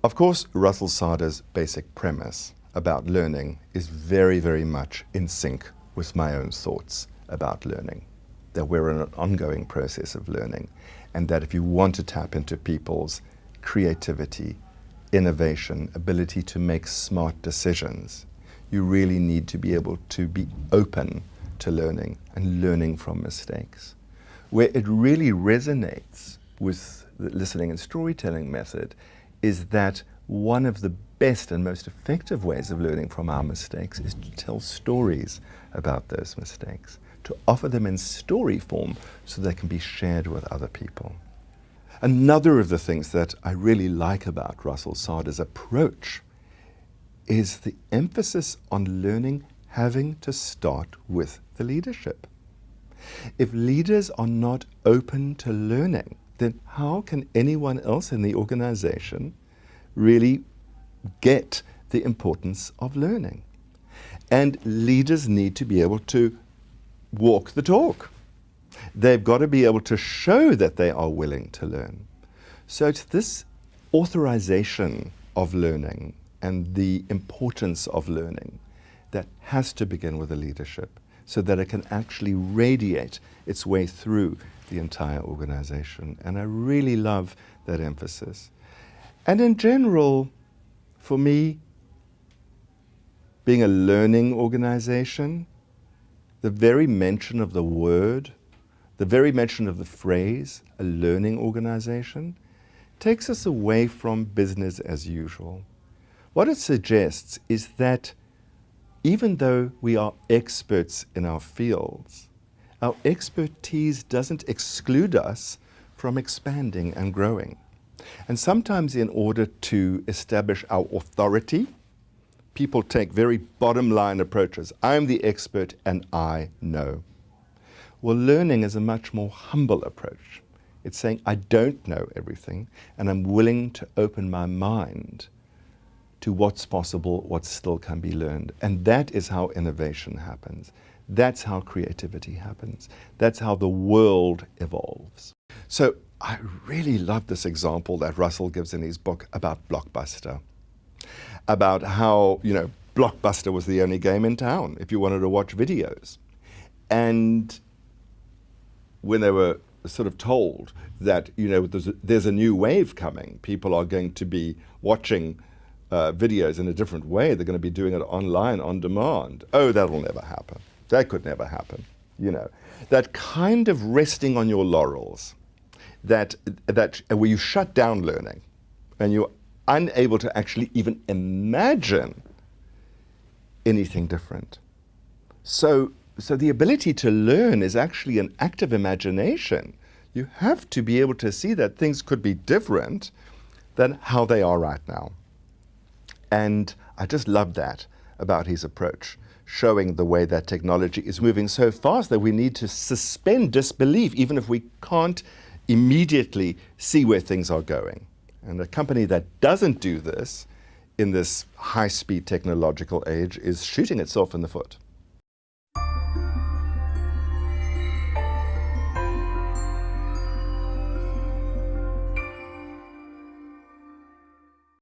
Of course, Russell Sardar's basic premise about learning is very, very much in sync with my own thoughts about learning, that we're in an ongoing process of learning, and that if you want to tap into people's creativity, innovation, ability to make smart decisions, you really need to be able to be open to learning and learning from mistakes. Where it really resonates with the listening and storytelling method is that one of the best and most effective ways of learning from our mistakes is to tell stories about those mistakes, to offer them in story form so they can be shared with other people. Another of the things that I really like about Russell Sardar's approach is the emphasis on learning having to start with the leadership. If leaders are not open to learning, then how can anyone else in the organization really get the importance of learning? And leaders need to be able to walk the talk. They've got to be able to show that they are willing to learn. So it's this authorization of learning and the importance of learning that has to begin with the leadership so that it can actually radiate its way through the entire organization. And I really love that emphasis. And in general, for me, being a learning organization, the very mention of the word, the very mention of the phrase, a learning organization, takes us away from business as usual. What it suggests is that even though we are experts in our fields, our expertise doesn't exclude us from expanding and growing. And sometimes in order to establish our authority, people take very bottom line approaches. I'm the expert and I know. Well, learning is a much more humble approach. It's saying I don't know everything and I'm willing to open my mind to what's possible, what still can be learned. And that is how innovation happens. That's how creativity happens. That's how the world evolves. So I really love this example that Russell gives in his book about Blockbuster, about how, Blockbuster was the only game in town if you wanted to watch videos. And when they were sort of told that, there's a new wave coming, people are going to be watching videos in a different way, they're going to be doing it online, on demand. Oh, that'll never happen. That could never happen. That kind of resting on your laurels, that where you shut down learning and you're unable to actually even imagine anything different. So the ability to learn is actually an active imagination. You have to be able to see that things could be different than how they are right now. And I just love that about his approach, showing the way that technology is moving so fast that we need to suspend disbelief, even if we can't immediately see where things are going. And a company that doesn't do this in this high-speed technological age is shooting itself in the foot.